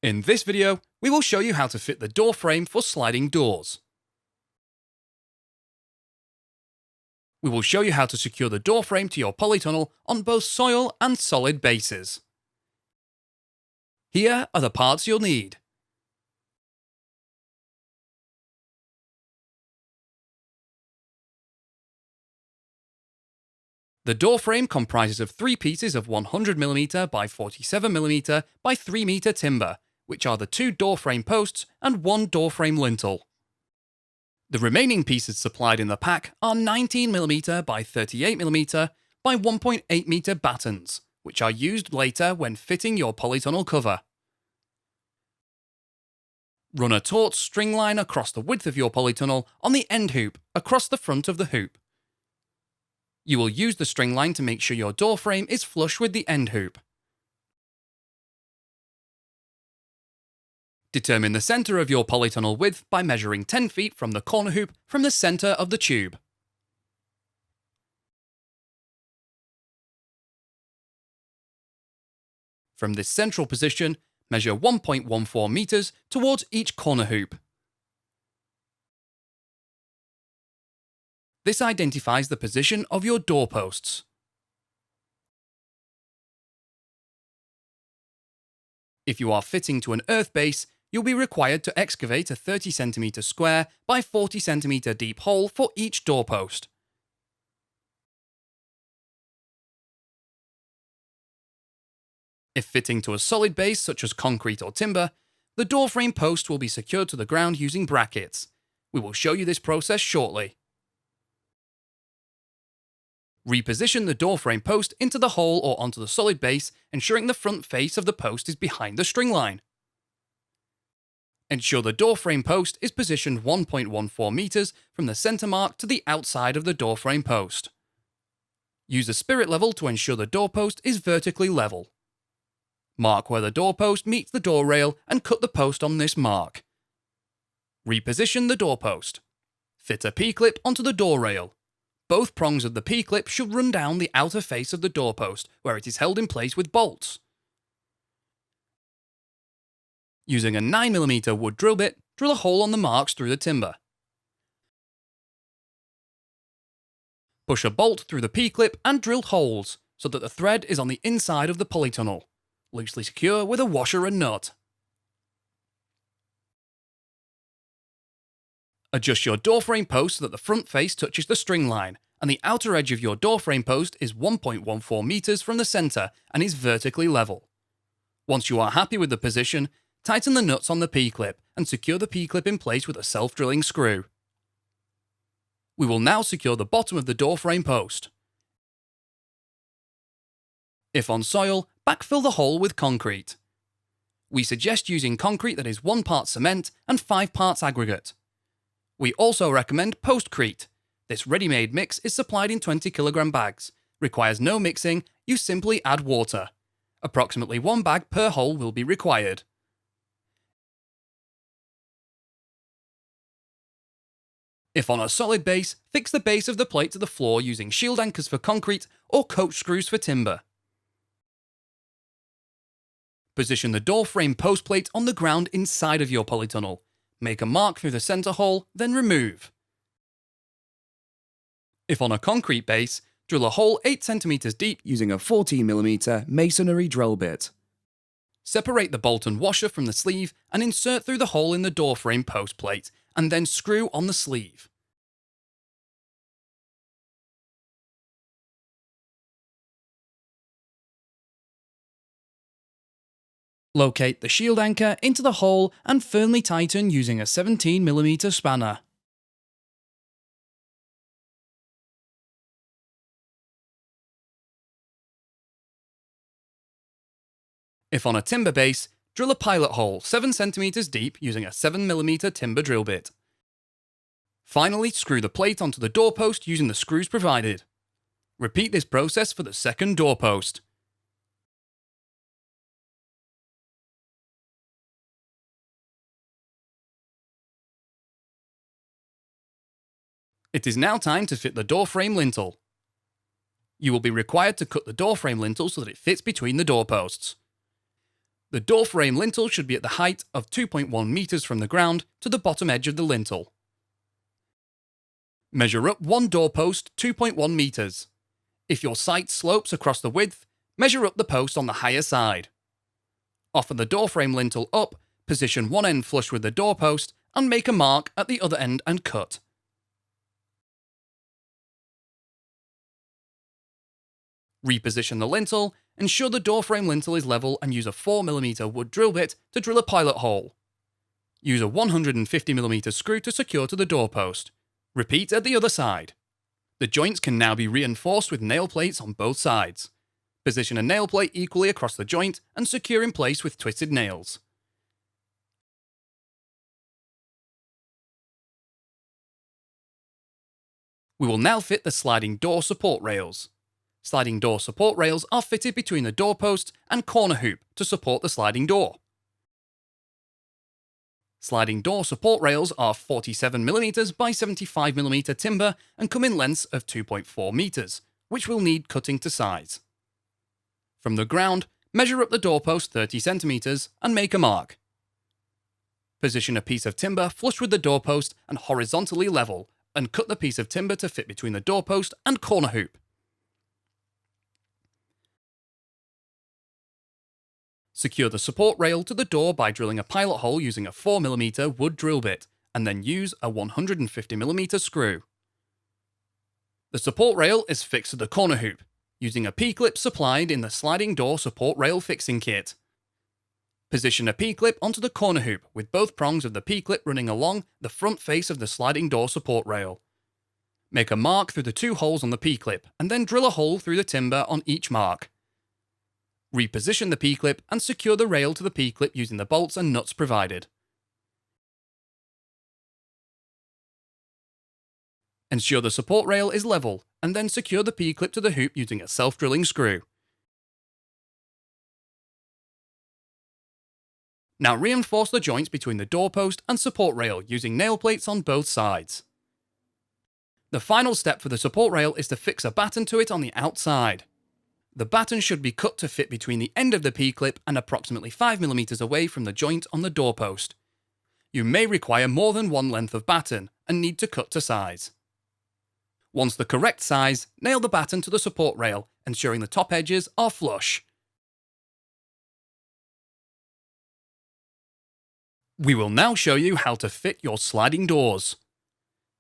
In this video, we will show you how to fit the door frame for sliding doors. We will show you how to secure the door frame to your polytunnel on both soil and solid bases. Here are the parts you'll need. The door frame comprises of 3 pieces of 100mm by 47mm by 3m timber, which are the 2 door frame posts and 1 door frame lintel. The remaining pieces supplied in the pack are 19mm by 38mm by 1.8m battens, which are used later when fitting your polytunnel cover. Run a taut string line across the width of your polytunnel on the end hoop across the front of the hoop. You will use the string line to make sure your door frame is flush with the end hoop. Determine the centre of your polytunnel width by measuring 10 feet from the corner hoop from the centre of the tube. From this central position, measure 1.14 meters towards each corner hoop. This identifies the position of your doorposts. If you are fitting to an earth base, you'll be required to excavate a 30cm square by 40cm deep hole for each doorpost. If fitting to a solid base such as concrete or timber, the door frame post will be secured to the ground using brackets. We will show you this process shortly. Reposition the door frame post into the hole or onto the solid base, ensuring the front face of the post is behind the string line. Ensure the door frame post is positioned 1.14 meters from the center mark to the outside of the door frame post. Use a spirit level to ensure the doorpost is vertically level. Mark where the doorpost meets the door rail and cut the post on this mark. Reposition the doorpost. Fit a P-clip onto the door rail. Both prongs of the P-clip should run down the outer face of the doorpost, where it is held in place with bolts. Using a 9mm wood drill bit, drill a hole on the marks through the timber. Push a bolt through the P-clip and drill holes, so that the thread is on the inside of the polytunnel. Loosely secure with a washer and nut. Adjust your door frame post so that the front face touches the string line, and the outer edge of your door frame post is 1.14 meters from the center and is vertically level. Once you are happy with the position, tighten the nuts on the P-clip and secure the P-clip in place with a self-drilling screw. We will now secure the bottom of the door frame post. If on soil, backfill the hole with concrete. We suggest using concrete that is 1 part cement and 5 parts aggregate. We also recommend postcrete. This ready-made mix is supplied in 20kg bags. Requires no mixing, you simply add water. Approximately 1 bag per hole will be required. If on a solid base, fix the base of the plate to the floor using shield anchors for concrete or coach screws for timber. Position the door frame post plate on the ground inside of your polytunnel. Make a mark through the center hole, then remove. If on a concrete base, drill a hole 8cm deep using a 14mm masonry drill bit. Separate the bolt and washer from the sleeve and insert through the hole in the door frame post plate, and then screw on the sleeve. Locate the shield anchor into the hole and firmly tighten using a 17mm spanner. If on a timber base, drill a pilot hole 7cm deep using a 7mm timber drill bit. Finally, screw the plate onto the doorpost using the screws provided. Repeat this process for the second doorpost. It is now time to fit the door frame lintel. You will be required to cut the door frame lintel so that it fits between the doorposts. The door frame lintel should be at the height of 2.1 meters from the ground to the bottom edge of the lintel. Measure up one doorpost 2.1 meters. If your site slopes across the width, measure up the post on the higher side. Offer the door frame lintel up, position one end flush with the doorpost, and make a mark at the other end and cut. Reposition the lintel, ensure the door frame lintel is level, and use a 4mm wood drill bit to drill a pilot hole. Use a 150mm screw to secure to the doorpost. Repeat at the other side. The joints can now be reinforced with nail plates on both sides. Position a nail plate equally across the joint and secure in place with twisted nails. We will now fit the sliding door support rails. Sliding door support rails are fitted between the doorpost and corner hoop to support the sliding door. Sliding door support rails are 47mm by 75mm timber and come in lengths of 2.4 meters, which will need cutting to size. From the ground, measure up the doorpost 30cm and make a mark. Position a piece of timber flush with the doorpost and horizontally level, and cut the piece of timber to fit between the doorpost and corner hoop. Secure the support rail to the door by drilling a pilot hole using a 4mm wood drill bit, and then use a 150mm screw. The support rail is fixed to the corner hoop, using a P-clip supplied in the sliding door support rail fixing kit. Position a P-clip onto the corner hoop with both prongs of the P-clip running along the front face of the sliding door support rail. Make a mark through the two holes on the P-clip, and then drill a hole through the timber on each mark. Reposition the P-clip and secure the rail to the P-clip using the bolts and nuts provided. Ensure the support rail is level, and then secure the P-clip to the hoop using a self-drilling screw. Now reinforce the joints between the doorpost and support rail using nail plates on both sides. The final step for the support rail is to fix a batten to it on the outside. The batten should be cut to fit between the end of the P-clip and approximately 5mm away from the joint on the doorpost. You may require more than one length of batten and need to cut to size. Once the correct size, nail the batten to the support rail, ensuring the top edges are flush. We will now show you how to fit your sliding doors.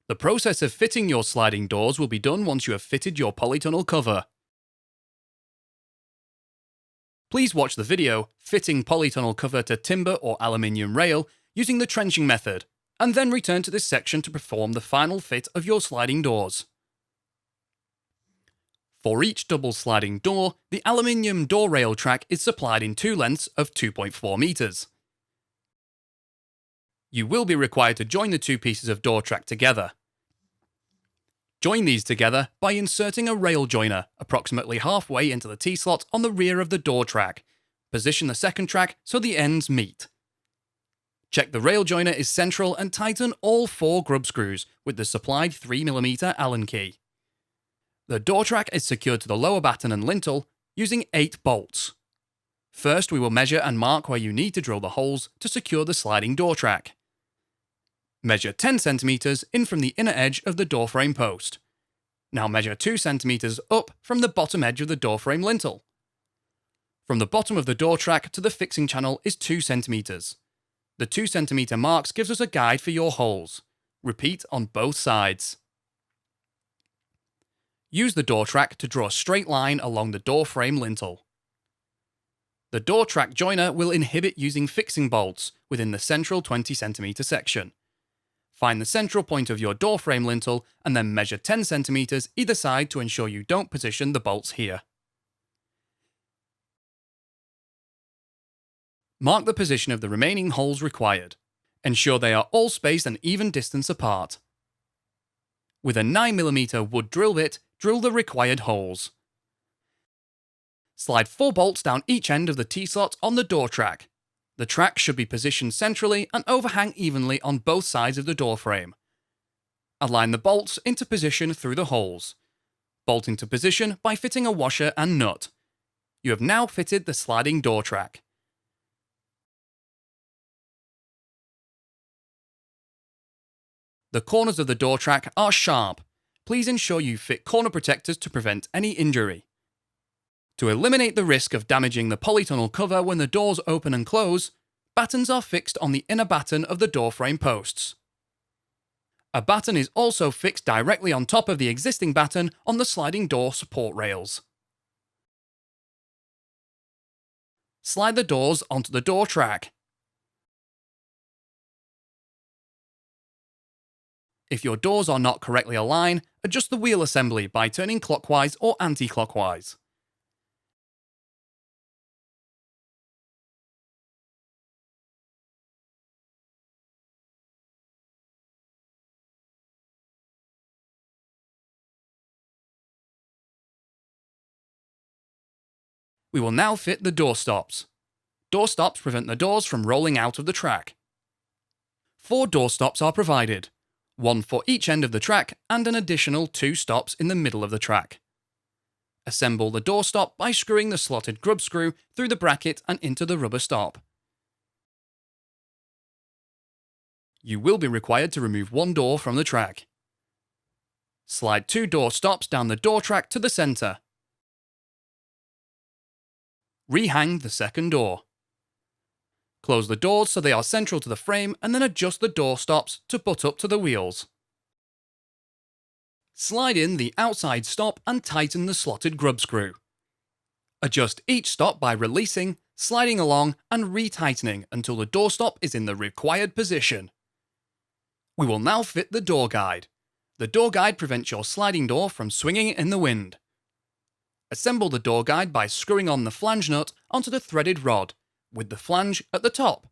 The process of fitting your sliding doors will be done once you have fitted your polytunnel cover. Please watch the video, Fitting Polytunnel Cover to Timber or Aluminium Rail using the trenching method, and then return to this section to perform the final fit of your sliding doors. For each double sliding door, the aluminium door rail track is supplied in two lengths of 2.4 meters. You will be required to join the two pieces of door track together. Join these together by inserting a rail joiner approximately halfway into the T-slot on the rear of the door track. Position the second track so the ends meet. Check the rail joiner is central and tighten all 4 grub screws with the supplied 3mm Allen key. The door track is secured to the lower batten and lintel using 8 bolts. First, we will measure and mark where you need to drill the holes to secure the sliding door track. Measure 10 cm in from the inner edge of the door frame post. Now measure 2 cm up from the bottom edge of the door frame lintel. From the bottom of the door track to the fixing channel is 2 cm. The 2 cm marks gives us a guide for your holes. Repeat on both sides. Use the door track to draw a straight line along the door frame lintel. The door track joiner will inhibit using fixing bolts within the central 20 cm section. Find the central point of your door frame lintel and then measure 10 cm either side to ensure you don't position the bolts here. Mark the position of the remaining holes required. Ensure they are all spaced an even distance apart. With a 9mm wood drill bit, drill the required holes. Slide 4 bolts down each end of the T-slot on the door track. The track should be positioned centrally and overhang evenly on both sides of the door frame. Align the bolts into position through the holes. Bolt into position by fitting a washer and nut. You have now fitted the sliding door track. The corners of the door track are sharp. Please ensure you fit corner protectors to prevent any injury. To eliminate the risk of damaging the polytunnel cover when the doors open and close, battens are fixed on the inner batten of the door frame posts. A batten is also fixed directly on top of the existing batten on the sliding door support rails. Slide the doors onto the door track. If your doors are not correctly aligned, adjust the wheel assembly by turning clockwise or anti-clockwise. We will now fit the door stops. Door stops prevent the doors from rolling out of the track. 4 door stops are provided, 1 for each end of the track and an additional 2 stops in the middle of the track. Assemble the door stop by screwing the slotted grub screw through the bracket and into the rubber stop. You will be required to remove 1 door from the track. Slide 2 door stops down the door track to the centre. Rehang the second door. Close the doors so they are central to the frame and then adjust the door stops to butt up to the wheels. Slide in the outside stop and tighten the slotted grub screw. Adjust each stop by releasing, sliding along and retightening until the door stop is in the required position. We will now fit the door guide. The door guide prevents your sliding door from swinging in the wind. Assemble the door guide by screwing on the flange nut onto the threaded rod, with the flange at the top.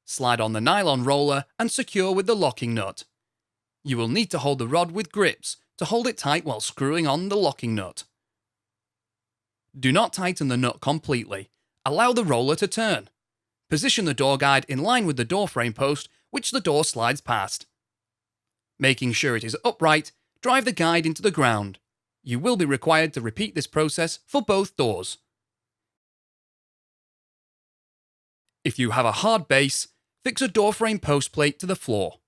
Slide on the nylon roller and secure with the locking nut. You will need to hold the rod with grips to hold it tight while screwing on the locking nut. Do not tighten the nut completely. Allow the roller to turn. Position the door guide in line with the door frame post which the door slides past. Making sure it is upright, drive the guide into the ground. You will be required to repeat this process for both doors. If you have a hard base, fix a door frame post plate to the floor.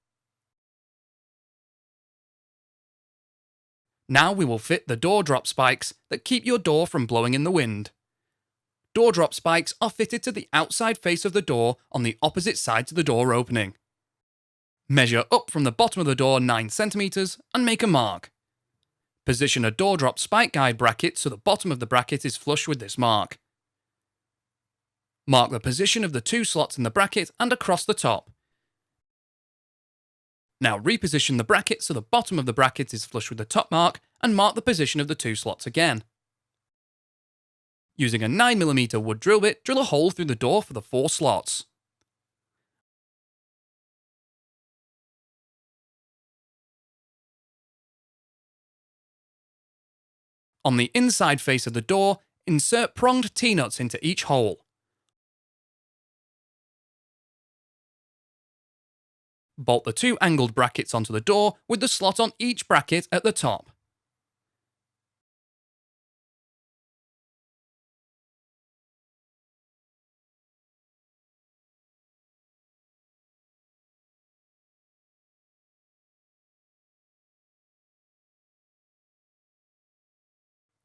Now we will fit the door drop spikes that keep your door from blowing in the wind. Door drop spikes are fitted to the outside face of the door on the opposite side to the door opening. Measure up from the bottom of the door 9 cm and make a mark. Position a door drop spike guide bracket so the bottom of the bracket is flush with this mark. Mark the position of the 2 slots in the bracket and across the top. Now reposition the bracket so the bottom of the bracket is flush with the top mark and mark the position of the 2 slots again. Using a 9mm wood drill bit, drill a hole through the door for the 4 slots. On the inside face of the door, insert pronged T-nuts into each hole. Bolt the 2 angled brackets onto the door with the slot on each bracket at the top.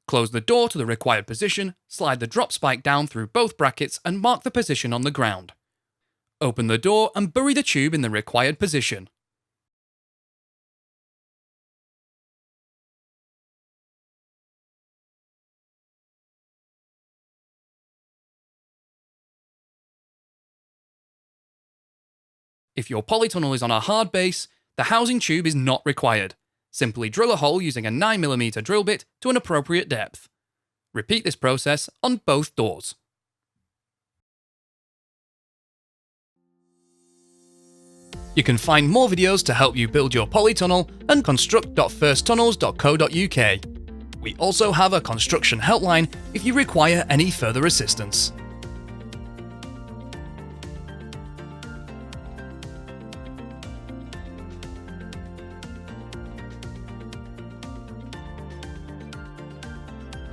Close the door to the required position, slide the drop spike down through both brackets and mark the position on the ground. Open the door and bury the tube in the required position. If your polytunnel is on a hard base, the housing tube is not required. Simply drill a hole using a 9mm drill bit to an appropriate depth. Repeat this process on both doors. You can find more videos to help you build your polytunnel at construct.firsttunnels.co.uk. We also have a construction helpline if you require any further assistance.